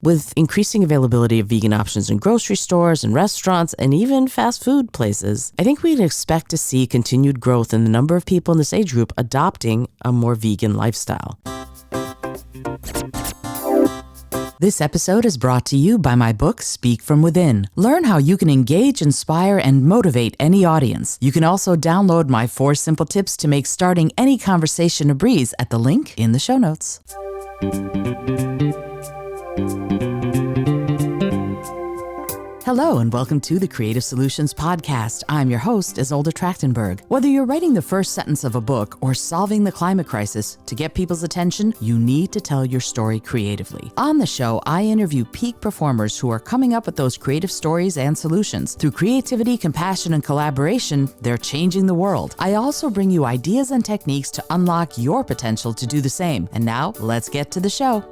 With increasing availability of vegan options in grocery stores and restaurants and even fast food places, I think we'd expect to see continued growth in the number of people in this age group adopting a more vegan lifestyle. This episode is brought to you by my book, Speak From Within. Learn how you can engage, inspire, and motivate any audience. You can also download my 4 simple tips to make starting any conversation a breeze at the link in the show notes. Hello and welcome to the Creative Solutions Podcast. I'm your host, Isolde Trachtenberg. Whether you're writing the first sentence of a book or solving the climate crisis, to get people's attention, you need to tell your story creatively. On the show, I interview peak performers who are coming up with those creative stories and solutions. Through creativity, compassion, and collaboration, they're changing the world. I also bring you ideas and techniques to unlock your potential to do the same. And now, let's get to the show.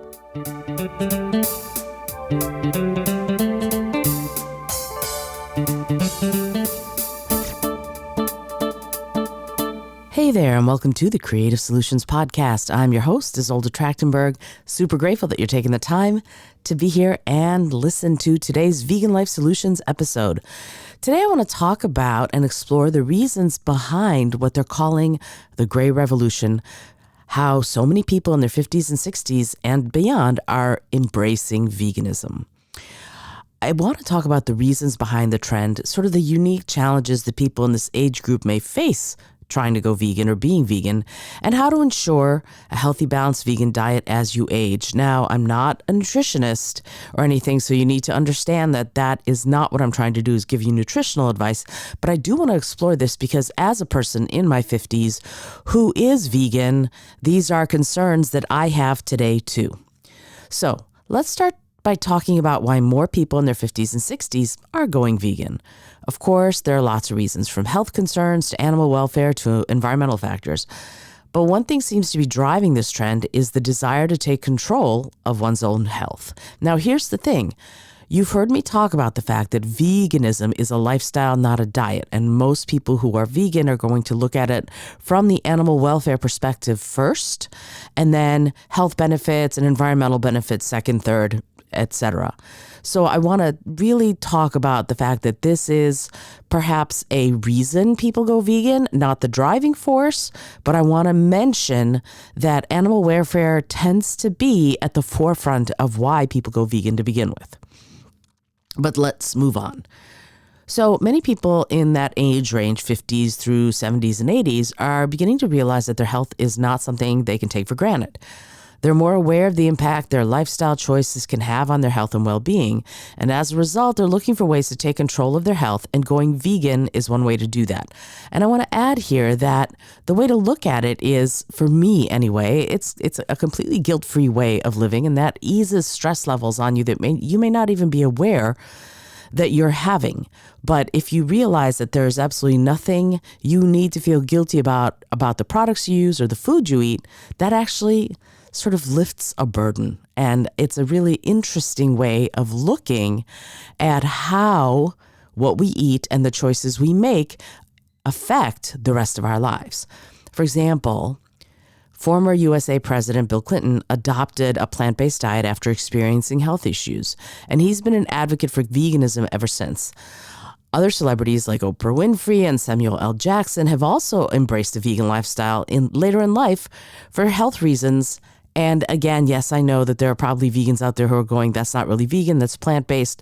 Hey there, and welcome to the Creative Solutions Podcast. I'm your host, Isolde Trachtenberg. Super grateful that you're taking the time to be here and listen to today's Vegan Life Solutions episode. Today, I want to talk about and explore the reasons behind what they're calling the Gray Revolution, how so many people in their 50s and 60s and beyond are embracing veganism. I want to talk about the reasons behind the trend, sort of the unique challenges that people in this age group may face trying to go vegan or being vegan, and how to ensure a healthy, balanced vegan diet as you age. Now, I'm not a nutritionist or anything, so you need to understand that that is not what I'm trying to do, is give you nutritional advice. But I do want to explore this because as a person in my 50s who is vegan, these are concerns that I have today too. So let's start by talking about why more people in their 50s and 60s are going vegan. Of course, there are lots of reasons, from health concerns to animal welfare to environmental factors. But one thing seems to be driving this trend is the desire to take control of one's own health. Now, here's the thing. You've heard me talk about the fact that veganism is a lifestyle, not a diet. And most people who are vegan are going to look at it from the animal welfare perspective first, and then health benefits and environmental benefits second, third, etc. So I want to really talk about the fact that this is perhaps a reason people go vegan, not the driving force, but I want to mention that animal welfare tends to be at the forefront of why people go vegan to begin with. But let's move on. So many people in that age range, 50s through 70s and 80s, are beginning to realize that their health is not something they can take for granted. They're more aware of the impact their lifestyle choices can have on their health and well-being, and as a result, they're looking for ways to take control of their health, and going vegan is one way to do that. And I want to add here that the way to look at it is, for me anyway, it's a completely guilt-free way of living, and that eases stress levels on you that you may not even be aware that you're having. But if you realize that there's absolutely nothing you need to feel guilty about the products you use or the food you eat, that actually sort of lifts a burden. And it's a really interesting way of looking at how what we eat and the choices we make affect the rest of our lives. For example, former USA President Bill Clinton adopted a plant-based diet after experiencing health issues, and he's been an advocate for veganism ever since. Other celebrities like Oprah Winfrey and Samuel L. Jackson have also embraced a vegan lifestyle later in life for health reasons. And again, yes, I know that there are probably vegans out there who are going, that's not really vegan, that's plant-based.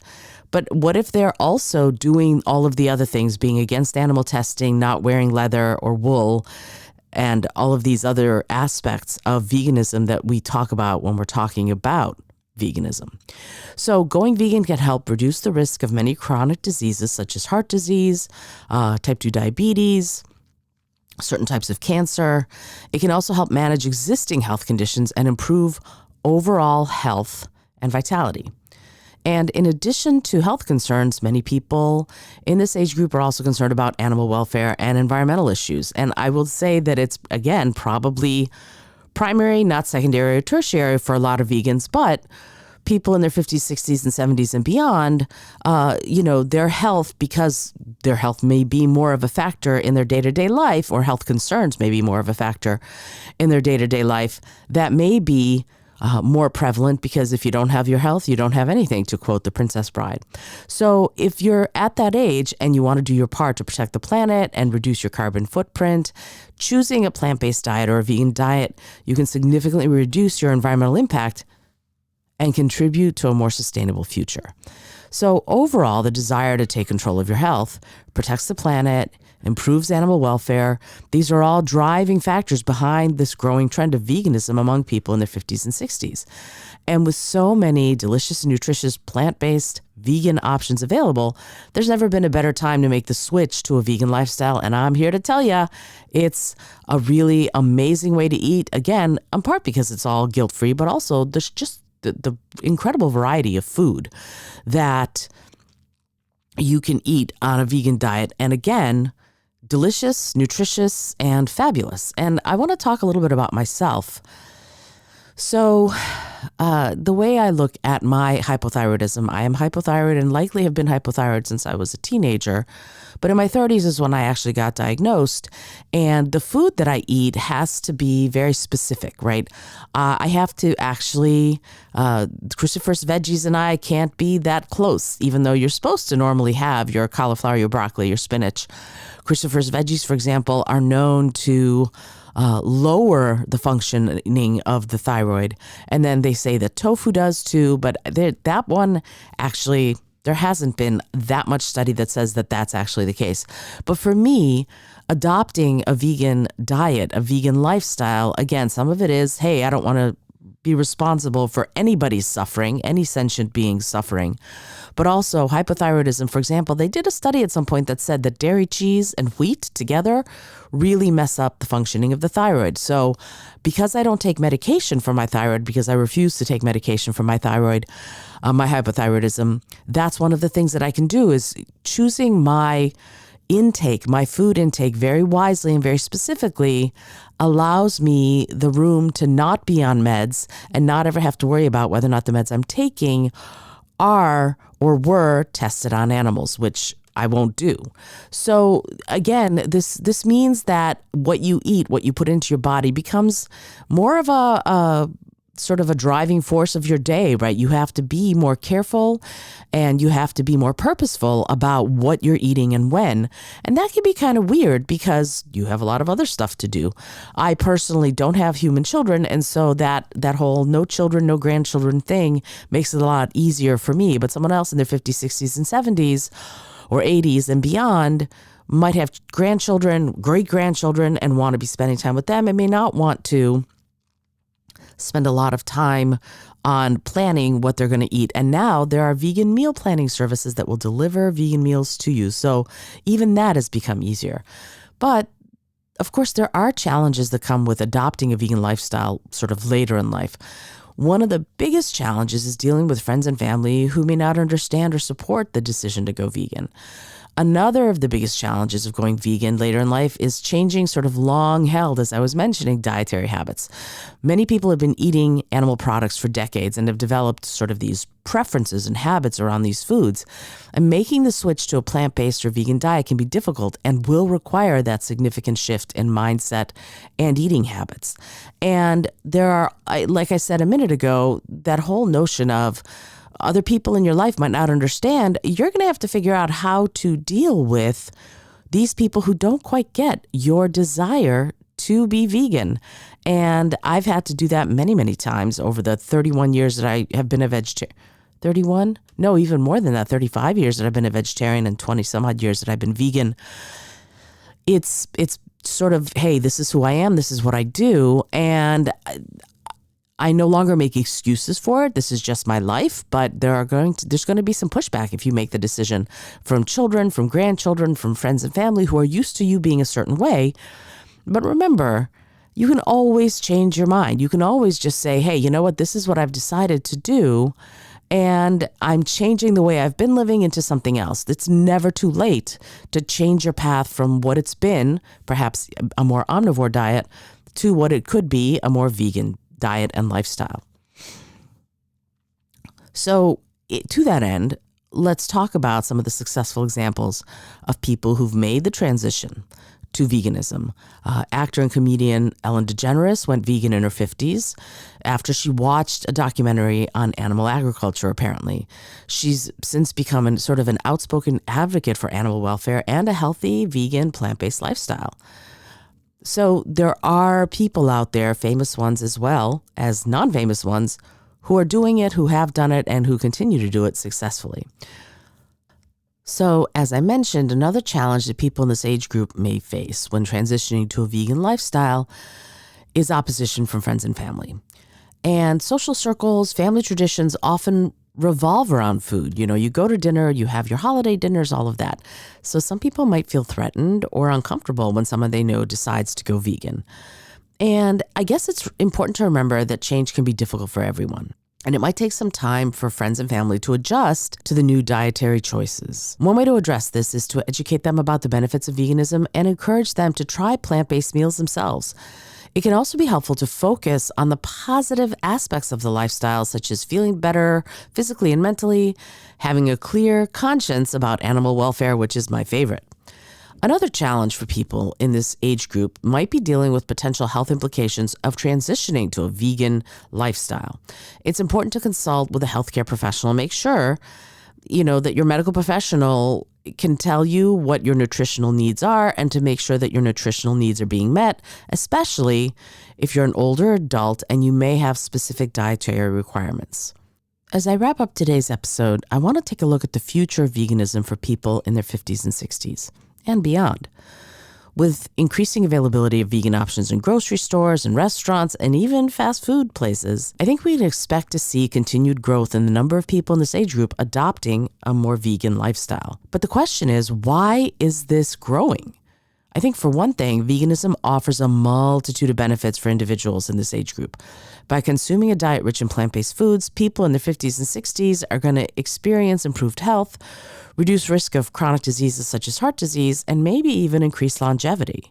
But what if they're also doing all of the other things, being against animal testing, not wearing leather or wool, and all of these other aspects of veganism that we talk about when we're talking about veganism? So going vegan can help reduce the risk of many chronic diseases such as heart disease, type 2 diabetes, certain types of cancer. It can also help manage existing health conditions and improve overall health and vitality. And in addition to health concerns, many people in this age group are also concerned about animal welfare and environmental issues. And I will say that it's, again, probably primary, not secondary or tertiary for a lot of vegans, but people in their 50s, 60s, and 70s and beyond, their health, because their health may be more of a factor in their day-to-day life, or health concerns may be more of a factor in their day-to-day life, that may be more prevalent because if you don't have your health, you don't have anything, to quote the Princess Bride. So if you're at that age and you want to do your part to protect the planet and reduce your carbon footprint, choosing a plant-based diet or a vegan diet, you can significantly reduce your environmental impact and contribute to a more sustainable future. So overall, the desire to take control of your health protects the planet, improves animal welfare. These are all driving factors behind this growing trend of veganism among people in their 50s and 60s. And with so many delicious and nutritious plant-based vegan options available, there's never been a better time to make the switch to a vegan lifestyle. And I'm here to tell you, it's a really amazing way to eat. Again, in part because it's all guilt-free, but also there's just the incredible variety of food that you can eat on a vegan diet. And again, delicious, nutritious, and fabulous. And I want to talk a little bit about myself. So the way I look at my hypothyroidism, I am hypothyroid and likely have been hypothyroid since I was a teenager. But in my 30s is when I actually got diagnosed. And the food that I eat has to be very specific, right? I have to actually, cruciferous veggies and I can't be that close, even though you're supposed to normally have your cauliflower, your broccoli, your spinach. Cruciferous veggies, for example, are known to lower the functioning of the thyroid. And then they say that tofu does too, but that one actually, there hasn't been that much study that says that that's actually the case. But for me, adopting a vegan diet, a vegan lifestyle, again, some of it is, hey, I don't want to be responsible for anybody's suffering, any sentient being's suffering. But also hypothyroidism, for example, they did a study at some point that said that dairy, cheese, and wheat together really mess up the functioning of the thyroid. So because I don't take medication for my thyroid, because I refuse to take medication for my thyroid, my hypothyroidism, that's one of the things that I can do is choosing my intake, my food intake very wisely and very specifically allows me the room to not be on meds and not ever have to worry about whether or not the meds I'm taking are or were tested on animals, which I won't do. So again, this means that what you eat, what you put into your body becomes more of a sort of a driving force of your day, right? You have to be more careful and you have to be more purposeful about what you're eating and when. And that can be kind of weird because you have a lot of other stuff to do. I personally don't have human children. And so that whole no children, no grandchildren thing makes it a lot easier for me. But someone else in their 50s, 60s, and 70s or 80s and beyond might have grandchildren, great-grandchildren, and want to be spending time with them and may not want to spend a lot of time on planning what they're going to eat. And now there are vegan meal planning services that will deliver vegan meals to you. So even that has become easier. But of course, there are challenges that come with adopting a vegan lifestyle sort of later in life. One of the biggest challenges is dealing with friends and family who may not understand or support the decision to go vegan. Another of the biggest challenges of going vegan later in life is changing sort of long-held, as I was mentioning, dietary habits. Many people have been eating animal products for decades and have developed sort of these preferences and habits around these foods. And making the switch to a plant-based or vegan diet can be difficult and will require that significant shift in mindset and eating habits. And there are, like I said a minute ago, that whole notion of other people in your life might not understand. You're going to have to figure out how to deal with these people who don't quite get your desire to be vegan. And I've had to do that many, many times over the 31 years that I have been a vegetarian. 31? No, even more than that. 35 years that I've been a vegetarian and 20 some odd years that I've been vegan. It's sort of, hey, this is who I am. This is what I do. And I no longer make excuses for it. This is just my life, but there's going to be some pushback if you make the decision from children, from grandchildren, from friends and family who are used to you being a certain way. But remember, you can always change your mind. You can always just say, hey, you know what? This is what I've decided to do. And I'm changing the way I've been living into something else. It's never too late to change your path from what it's been, perhaps a more omnivore diet, to what it could be, a more vegan diet and lifestyle. So to that end, let's talk about some of the successful examples of people who've made the transition to veganism. Actor and comedian Ellen DeGeneres went vegan in her 50s after she watched a documentary on animal agriculture, apparently. She's since become sort of an outspoken advocate for animal welfare and a healthy, vegan, plant-based lifestyle. So there are people out there, famous ones as well as non-famous ones, who are doing it, who have done it, and who continue to do it successfully. So, as I mentioned, another challenge that people in this age group may face when transitioning to a vegan lifestyle is opposition from friends and family. And social circles, family traditions often revolve around food. You know, you go to dinner, you have your holiday dinners, all of that. So some people might feel threatened or uncomfortable when someone they know decides to go vegan. And I guess it's important to remember that change can be difficult for everyone. And it might take some time for friends and family to adjust to the new dietary choices. One way to address this is to educate them about the benefits of veganism and encourage them to try plant-based meals themselves. It can also be helpful to focus on the positive aspects of the lifestyle, such as feeling better physically and mentally, having a clear conscience about animal welfare, which is my favorite. Another challenge for people in this age group might be dealing with potential health implications of transitioning to a vegan lifestyle. It's important to consult with a healthcare professional and make sure, that your medical professional can tell you what your nutritional needs are and to make sure that your nutritional needs are being met, especially if you're an older adult and you may have specific dietary requirements. As I wrap up today's episode, I want to take a look at the future of veganism for people in their 50s and 60s. And beyond. With increasing availability of vegan options in grocery stores and restaurants and even fast food places, I think we'd expect to see continued growth in the number of people in this age group adopting a more vegan lifestyle. But the question is, why is this growing? I think for one thing, veganism offers a multitude of benefits for individuals in this age group. By consuming a diet rich in plant-based foods, people in their 50s and 60s are going to experience improved health, reduce risk of chronic diseases such as heart disease, and maybe even increase longevity.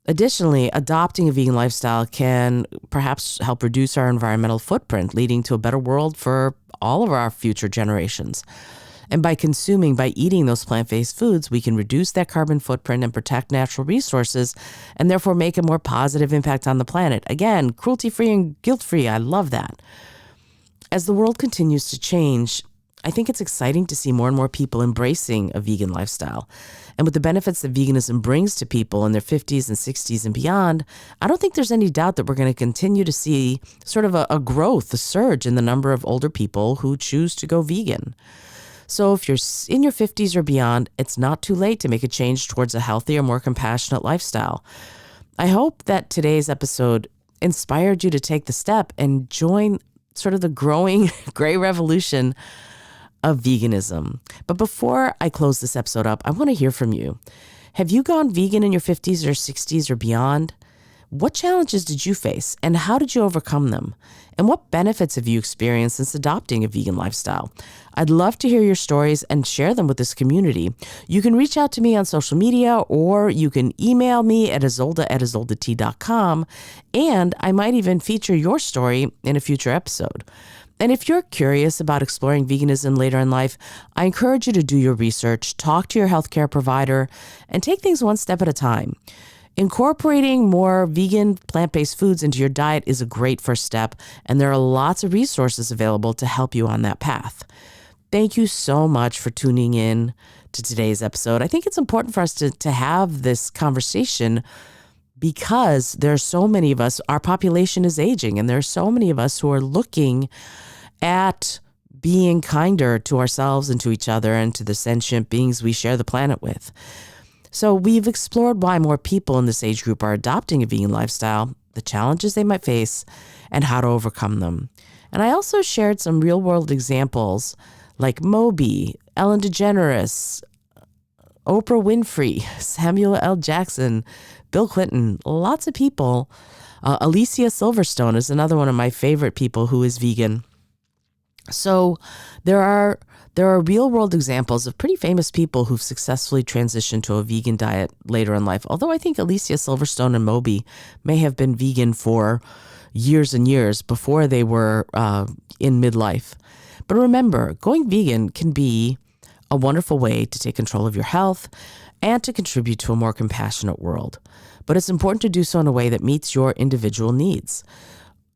Additionally, adopting a vegan lifestyle can perhaps help reduce our environmental footprint, leading to a better world for all of our future generations. And by eating those plant-based foods, we can reduce that carbon footprint and protect natural resources and therefore make a more positive impact on the planet. Again, cruelty-free and guilt-free. I love that. As the world continues to change, I think it's exciting to see more and more people embracing a vegan lifestyle. And with the benefits that veganism brings to people in their 50s and 60s and beyond, I don't think there's any doubt that we're going to continue to see sort of a growth, a surge in the number of older people who choose to go vegan. So if you're in your 50s or beyond, it's not too late to make a change towards a healthier, more compassionate lifestyle. I hope that today's episode inspired you to take the step and join sort of the growing gray revolution of veganism. But before I close this episode up, I want to hear from you. Have you gone vegan in your 50s or 60s or beyond? What challenges did you face and how did you overcome them? And what benefits have you experienced since adopting a vegan lifestyle? I'd love to hear your stories and share them with this community. You can reach out to me on social media or you can email me at izolda@izoldat.com, and I might even feature your story in a future episode. And if you're curious about exploring veganism later in life, I encourage you to do your research, talk to your healthcare provider, and take things one step at a time. Incorporating more vegan plant-based foods into your diet is a great first step, and there are lots of resources available to help you on that path. Thank you so much for tuning in to today's episode. I think it's important for us to have this conversation because there are so many of us, our population is aging, and there are so many of us who are looking at being kinder to ourselves and to each other and to the sentient beings we share the planet with. So we've explored why more people in this age group are adopting a vegan lifestyle, the challenges they might face, and how to overcome them. And I also shared some real-world examples like Moby, Ellen DeGeneres, Oprah Winfrey, Samuel L. Jackson, Bill Clinton, lots of people. Alicia Silverstone is another one of my favorite people who is vegan. So there are real world examples of pretty famous people who've successfully transitioned to a vegan diet later in life. Although I think Alicia Silverstone and Moby may have been vegan for years and years before they were in midlife. But remember, going vegan can be a wonderful way to take control of your health and to contribute to a more compassionate world. But it's important to do so in a way that meets your individual needs.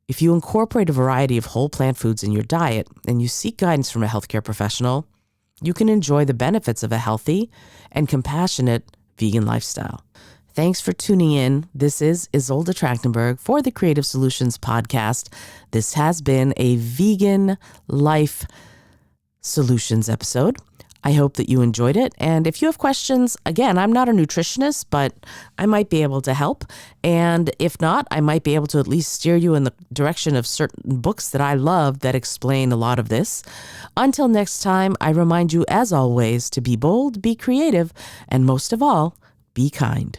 If you incorporate a variety of whole plant foods in your diet and you seek guidance from a healthcare professional, you can enjoy the benefits of a healthy and compassionate vegan lifestyle. Thanks for tuning in. This is Isolde Trachtenberg for the Creative Solutions Podcast. This has been a Vegan Life Solutions episode. I hope that you enjoyed it. And if you have questions, again, I'm not a nutritionist, but I might be able to help. And if not, I might be able to at least steer you in the direction of certain books that I love that explain a lot of this. Until next time, I remind you, as always, to be bold, be creative, and most of all, be kind.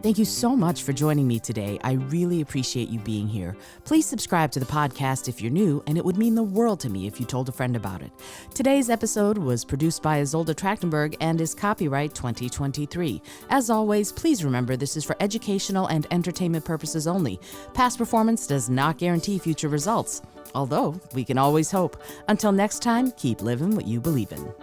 Thank you so much for joining me today. I really appreciate you being here. Please subscribe to the podcast if you're new, and it would mean the world to me if you told a friend about it. Today's episode was produced by Isolde Trachtenberg and is copyright 2023. As always, please remember this is for educational and entertainment purposes only. Past performance does not guarantee future results, although we can always hope. Until next time, keep living what you believe in.